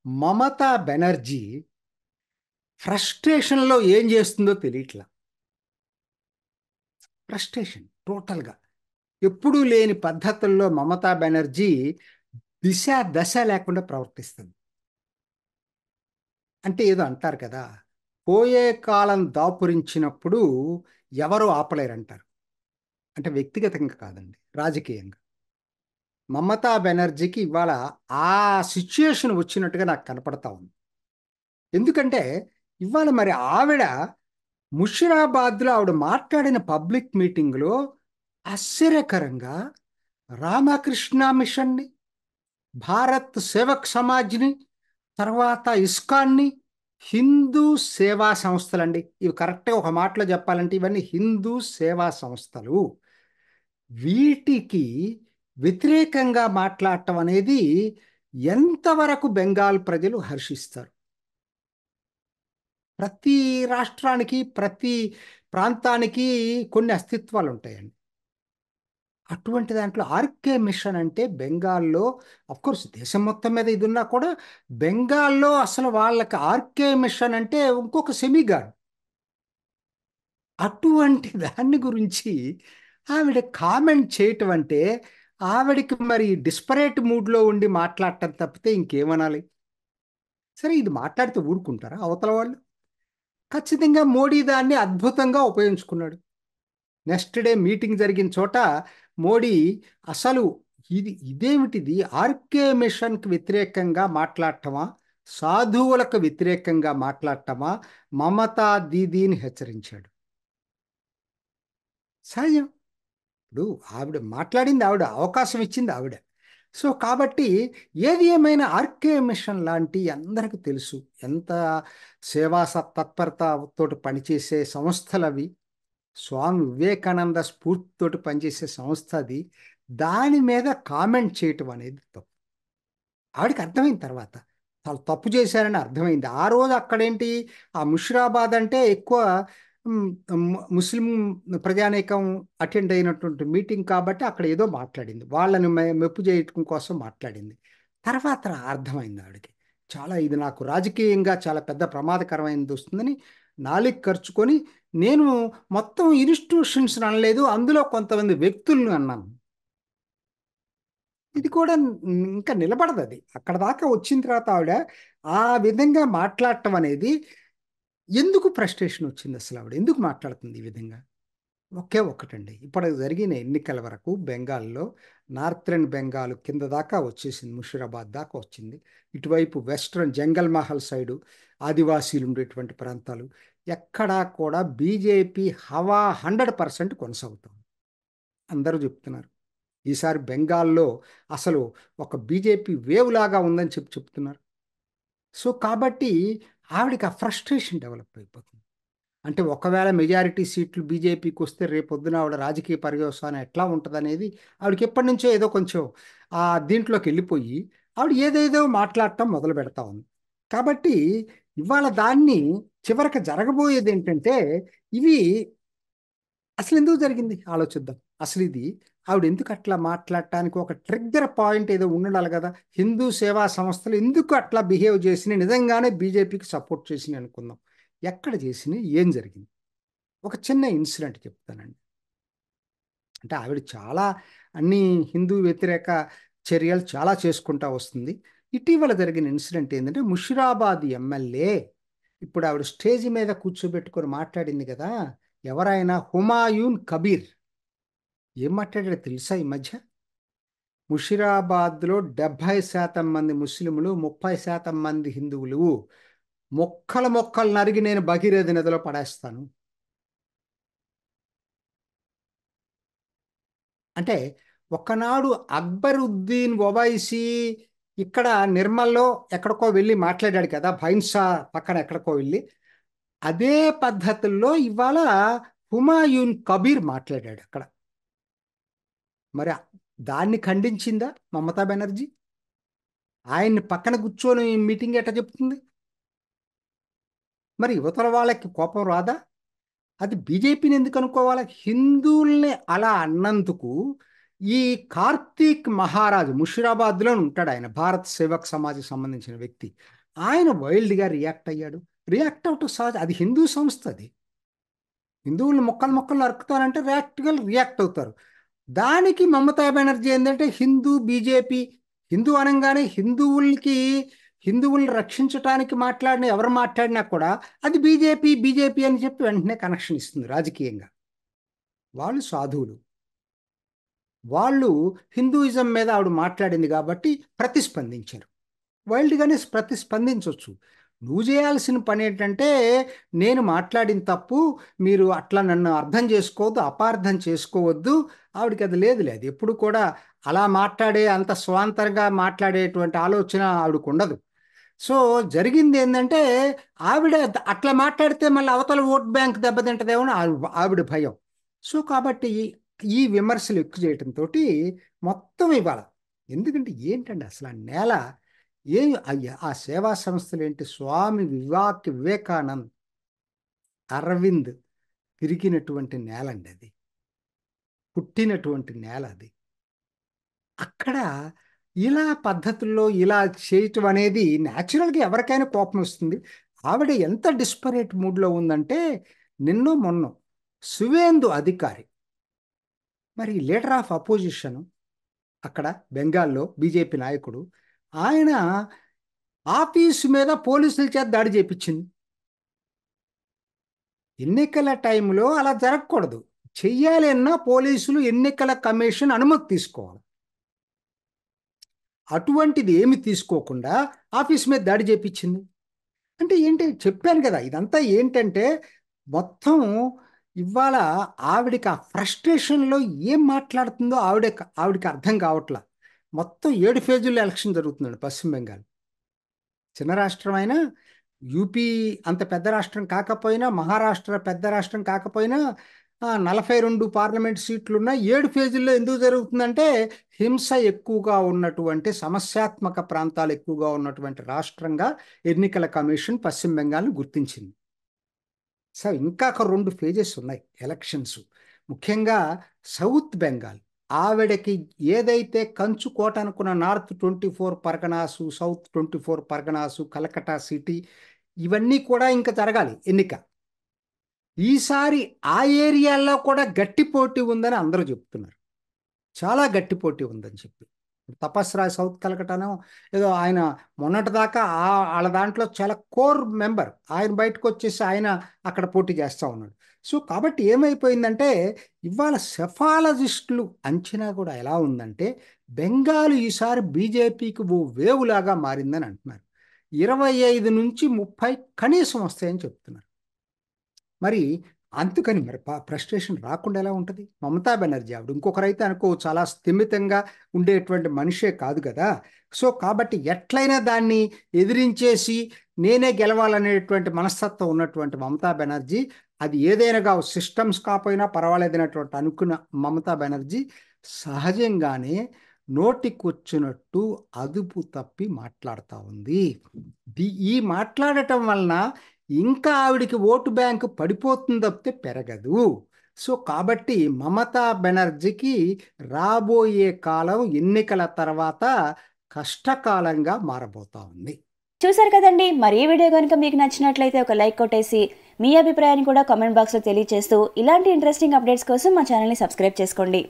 మమతా బెనర్జీ ఫ్రస్ట్రేషన్లో ఏం చేస్తుందో తెలియట్లా. ఫ్రస్ట్రేషన్ టోటల్గా ఎప్పుడూ లేని పద్ధతుల్లో మమతా బెనర్జీ దిశ దశ లేకుండా ప్రవర్తిస్తుంది. అంటే ఏదో అంటారు కదా, పోయే కాలం దాపురించినప్పుడు ఎవరు ఆపలేరంటారు. అంటే వ్యక్తిగతంగా కాదండి, రాజకీయంగా. మమతా బెనర్జీకి ఇవాళ ఆ సిచ్యుయేషన్ వచ్చినట్టుగా నాకు కనపడతా ఉంది. ఎందుకంటే ఇవాళ మరి ఆవిడ ముషిరాబాద్లో ఆవిడ మాట్లాడిన పబ్లిక్ మీటింగ్లో ఆశ్చర్యకరంగా రామకృష్ణ మిషన్ని, భారత్ సేవక్ సమాజ్ని, తర్వాత ఇస్కాన్ని, హిందూ సేవా సంస్థలండి. ఇవి కరెక్ట్గా ఒక మాటలో చెప్పాలంటే ఇవన్నీ హిందూ సేవా సంస్థలు. వీటికి వ్యతిరేకంగా మాట్లాడటం అనేది ఎంతవరకు బెంగాల్ ప్రజలు హర్షిస్తారు? ప్రతి రాష్ట్రానికి, ప్రతి ప్రాంతానికి కొన్ని అస్తిత్వాలు ఉంటాయండి. అటువంటి దాంట్లో ఆర్కే మిషన్ అంటే బెంగాల్లో, కోర్స్ దేశం మొత్తం మీద ఇది ఉన్నా కూడా బెంగాల్లో అసలు వాళ్ళకి ఆర్కే మిషన్ అంటే ఇంకొక సెమీగాడ్. అటువంటి దాన్ని గురించి ఆవిడ కామెంట్ చేయటం అంటే ఆవిడకి మరి డిస్పరేట్ మూడ్లో ఉండి మాట్లాడటం తప్పితే ఇంకేమనాలి? సరే, ఇది మాట్లాడితే ఊరుకుంటారా అవతల వాళ్ళు? ఖచ్చితంగా మోడీ దాన్ని అద్భుతంగా ఉపయోగించుకున్నాడు. నెక్స్ట్ డే మీటింగ్ జరిగిన చోట మోడీ అసలు ఇదేమిటిది, ఆర్కే మిషన్కి వ్యతిరేకంగా మాట్లాడటమా, సాధువులకు వ్యతిరేకంగా మాట్లాడటమా, మమతా దీదీని హెచ్చరించాడు. సహజం. ఇప్పుడు ఆవిడ మాట్లాడింది, ఆవిడ అవకాశం ఇచ్చింది ఆవిడ. సో కాబట్టి ఏది ఏమైనా ఆర్కే మిషన్ లాంటి అందరికీ తెలుసు ఎంత సేవా తత్పరతతోటి పనిచేసే సంస్థలు అవి. స్వామి వివేకానంద స్ఫూర్తితోటి పనిచేసే సంస్థ అది. దాని మీద కామెంట్ చేయటం అనేది తప్పు. ఆవిడకి అర్థమైన తర్వాత వాళ్ళు తప్పు చేశారని అర్థమైంది. ఆ రోజు అక్కడేంటి, ఆ ముషిరాబాద్ అంటే ఎక్కువ ముస్లిం ప్రజానీకం అటెండ్ అయినటువంటి మీటింగ్ కాబట్టి అక్కడ ఏదో మాట్లాడింది, వాళ్ళని మెప్పు చేయటం కోసం మాట్లాడింది. తర్వాత అర్థమైంది ఆవిడకి, చాలా ఇది నాకు రాజకీయంగా చాలా పెద్ద ప్రమాదకరమైనది వస్తుందని నాలుగు ఖర్చుకొని నేను మొత్తం ఇన్స్టిట్యూషన్స్ అనలేదు, అందులో కొంతమంది వ్యక్తులను అన్నాను. ఇది కూడా ఇంకా నిలబడదు. అది అక్కడ దాకా వచ్చిన తర్వాత ఆవిడ ఆ విధంగా మాట్లాడటం అనేది ఎందుకు ఫ్రస్ట్రేషన్ వచ్చింది? అసలు ఆవిడ ఎందుకు మాట్లాడుతుంది ఈ విధంగా? ఒకే ఒక్కటండి, ఇప్పుడు జరిగిన ఎన్నికల వరకు బెంగాల్లో నార్థరన్ బెంగాల్ కింద దాకా వచ్చేసింది, ముషిరాబాద్ దాకా వచ్చింది. ఇటువైపు వెస్ట్రన్ జంగల్ మహల్ సైడు ఆదివాసీలు ఉండేటువంటి ప్రాంతాలు ఎక్కడా కూడా బీజేపీ హవా 100% కొనసాగుతుంది. అందరూ చెప్తున్నారు ఈసారి బెంగాల్లో అసలు ఒక బీజేపీ వేవ్ లాగా ఉందని చెప్తున్నారు. సో కాబట్టి ఆవిడకి ఆ ఫ్రస్ట్రేషన్ డెవలప్ అయిపోతుంది. అంటే ఒకవేళ మెజారిటీ సీట్లు బీజేపీకి వస్తే రేపొద్దున ఆవిడ రాజకీయ పర్యవసానం ఎట్లా ఉంటుంది అనేది ఆవిడకి ఎప్పటి నుంచో ఏదో కొంచెం ఆ దీంట్లోకి వెళ్ళిపోయి ఆవిడ ఏదేదో మాట్లాడటం మొదలు పెడతా ఉంది. కాబట్టి ఇవాళ దాన్ని చివరికి జరగబోయేది ఏంటంటే, ఇవి అసలు ఎందుకు జరిగింది ఆలోచిద్దాం. అసలు ఇది ఆవిడ ఎందుకు అట్లా మాట్లాడటానికి ఒక ట్రిగ్గర్ పాయింట్ ఏదో ఉండాలి కదా. హిందూ సేవా సంస్థలు ఎందుకు అట్లా బిహేవ్ చేసినాయి, నిజంగానే బీజేపీకి సపోర్ట్ చేసినాయి అనుకుందాం. ఎక్కడ చేసినాయి, ఏం జరిగింది? ఒక చిన్న ఇన్సిడెంట్ చెప్తానండి. అంటే ఆవిడ చాలా అన్ని హిందూ వ్యతిరేక చర్యలు చాలా చేసుకుంటా వస్తుంది. ఇటీవల జరిగిన ఇన్సిడెంట్ ఏంటంటే, ముషిరాబాద్ ఎమ్మెల్యే ఇప్పుడు ఆవిడ స్టేజ్ మీద కూర్చోబెట్టుకొని మాట్లాడింది కదా, ఎవరైనా హుమాయూన్ కబీర్ ఏం మాట్లాడారో తెలుసా ఈ మధ్య? ముషిరాబాద్లో 70% మంది ముస్లింలు, 30% మంది హిందువులు, మొక్కలు మొక్కలు నరిగి నేను భగీరథ నదిలో పడేస్తాను. అంటే ఒకనాడు అక్బరుద్దీన్ ఒవైసీ ఇక్కడ నిర్మల్లో ఎక్కడికో వెళ్ళి మాట్లాడాడు కదా, భైన్సా పక్కన ఎక్కడికో వెళ్ళి, అదే పద్ధతుల్లో ఇవాళ హుమాయూన్ కబీర్ మాట్లాడాడు అక్కడ. మరి దాన్ని ఖండించిందా మమతా బెనర్జీ? ఆయన్ని పక్కన కూర్చొని మీటింగ్ ఎట్లా చెప్తుంది? మరి యువతల వాళ్ళకి కోపం రాదా? అది బీజేపీని ఎందుకు అనుకోవాలి? హిందువుల్ని అలా అన్నందుకు ఈ కార్తీక్ మహారాజ్ ముషిరాబాద్లో ఉంటాడు, ఆయన భారత్ సేవక్ సమాజ్కి సంబంధించిన వ్యక్తి. ఆయన వైల్డ్గా రియాక్ట్ అయ్యాడు. రియాక్ట్ అవటం సహజ, అది హిందూ సంస్థ. అది హిందువులు మొక్కలు మొక్కలు నరుకుతారంటే రియాక్ట్ అవుతారు. దానికి మమతా బెనర్జీ ఏంటంటే హిందూ బీజేపీ, హిందూ అనగానే హిందువుల్ని రక్షించడానికి ఎవరు మాట్లాడినా కూడా అది బీజేపీ బీజేపీ అని చెప్పి వెంటనే కనెక్షన్ ఇస్తుంది రాజకీయంగా. వాళ్ళు సాధువులు, వాళ్ళు హిందూయిజం మీద ఆవిడ మాట్లాడింది కాబట్టి ప్రతిస్పందించారు. వైల్డ్గానే ప్రతిస్పందించవచ్చు. నువ్వు చేయాల్సిన పని ఏంటంటే, నేను మాట్లాడిన తప్పు, మీరు అట్లా నన్ను అర్థం చేసుకోవద్దు, అపార్థం చేసుకోవద్దు. ఆవిడకి అది లేదులే, అది ఎప్పుడు కూడా అలా అంత స్వాంతరంగా మాట్లాడేటువంటి ఆలోచన ఆవిడకు ఉండదు. సో జరిగింది ఏంటంటే, ఆవిడ అట్లా మాట్లాడితే మళ్ళీ అవతల ఓట్ బ్యాంక్ దెబ్బతింటదేమో ఆవిడ భయం. సో కాబట్టి ఈ విమర్శలు ఎక్కువ చేయటంతో మొత్తం ఇవాళ, ఎందుకంటే ఏంటండి అసలు ఆ నేల అయ్యా, ఆ సేవా సంస్థలు ఏంటి, స్వామి వివేకానంద్, అరవింద్ తిరిగినటువంటి నేల అండి అది, పుట్టినటువంటి నేల అది. అక్కడ ఇలా పద్ధతుల్లో ఇలా చేయటం అనేది న్యాచురల్గా ఎవరికైనా కోపం వస్తుంది. ఆవిడ ఎంత డిస్పరేట్ మూడ్లో ఉందంటే, నిన్నో మొన్నో సువేందు అధికారి, మరి లీడర్ ఆఫ్ అపోజిషన్ అక్కడ బెంగాల్లో బీజేపీ నాయకుడు, ఆయన ఆఫీసు మీద పోలీసుల చేత దాడి చేయించింది. ఎన్నికల టైంలో అలా జరగకూడదు. చెయ్యాలి అన్నా పోలీసులు ఎన్నికల కమిషన్ అనుమతి తీసుకోవాలి. అటువంటిది ఏమి తీసుకోకుండా ఆఫీస్ మీద దాడి చేయించింది. అంటే ఏంటి చెప్పాను కదా, ఇదంతా ఏంటంటే మొత్తం ఇవాళ ఆవిడికి ఆ ఫ్రస్ట్రేషన్లో ఏం మాట్లాడుతుందో ఆవిడికి అర్థం కావట్లా. మొత్తం 7 ఫేజుల్లో ఎలక్షన్ జరుగుతుందండి పశ్చిమ బెంగాల్. చిన్న రాష్ట్రం అయినా, యూపీ అంత పెద్ద రాష్ట్రం కాకపోయినా, మహారాష్ట్ర పెద్ద రాష్ట్రం కాకపోయినా, 42 పార్లమెంట్ సీట్లున్న 7 ఫేజుల్లో ఎందుకు జరుగుతుందంటే, హింస ఎక్కువగా ఉన్నటువంటి, సమస్యాత్మక ప్రాంతాలు ఎక్కువగా ఉన్నటువంటి రాష్ట్రంగా ఎన్నికల కమిషన్ పశ్చిమ బెంగాల్ని గుర్తించింది. సో ఇంకా 2 ఫేజెస్ ఉన్నాయి ఎలక్షన్స్. ముఖ్యంగా సౌత్ బెంగాల్, ఆవిడకి ఏదైతే కంచుకోట అనుకున్న నార్త్ 24 పరగనాసు, సౌత్ 24 పరగనాసు, కలకటా సిటీ, ఇవన్నీ కూడా ఇంకా జరగాలి ఎన్నిక. ఈసారి ఆ ఏరియాల్లో కూడా గట్టి పోటీ ఉందని అందరూ చెప్తున్నారు, చాలా గట్టి పోటీ ఉందని చెప్పి. తపస్రాయ్ సౌత్ కలకటాను ఏదో ఆయన మొన్నటిదాకా వాళ్ళ దాంట్లో చాలా కోర్ మెంబర్, ఆయన బయటకు వచ్చేసి ఆయన అక్కడ పోటీ చేస్తూ ఉన్నాడు. సో కాబట్టి ఏమైపోయిందంటే, ఇవాళ సెఫాలజిస్టులు అంచనా కూడా ఎలా ఉందంటే, బెంగాల్ ఈసారి బీజేపీకి ఓ వేవులాగా మారిందని అంటున్నారు. 25 నుంచి 30 కనీసం వస్తాయని చెప్తున్నారు. మరి అందుకని మరి ఫ్రస్ట్రేషన్ రాకుండా ఎలా ఉంటుంది? మమతా బెనర్జీ ఆవిడ ఇంకొకరైతే అనుకో చాలా స్థిమితంగా ఉండేటువంటి మనిషే కాదు కదా. సో కాబట్టి ఎట్లయినా దాన్ని ఎదిరించేసి నేనే గెలవాలనేటువంటి మనస్తత్వం ఉన్నటువంటి మమతా బెనర్జీ, అది ఏదైనా సిస్టమ్స్ కాకపోయినా పర్వాలేదనేటువంటి అనుకున్న మమతా బెనర్జీ సహజంగానే నోటికొచ్చినట్టు అదుపు తప్పి మాట్లాడుతూ ఉంది. ఈ మాట్లాడటం వలన ఇంకా ఆవిడికి ఓటు బ్యాంకు పడిపోతుంది తప్పితే పెరగదు. సో కాబట్టి మమతా బెనర్జీకి రాబోయే కాలం ఎన్నికల తర్వాత కష్టకాలంగా మారబోతా ఉంది. చూసారు కదండి, మరి ఈ వీడియో కనుక మీకు నచ్చినట్లయితే ఒక లైక్ కొట్టేసి మీ అభిప్రాయాన్ని కూడా కామెంట్ బాక్స్లో తెలియజేస్తూ ఇలాంటి ఇంట్రెస్టింగ్ అప్డేట్స్ కోసం మా ఛానల్ని సబ్స్క్రైబ్ చేసుకోండి.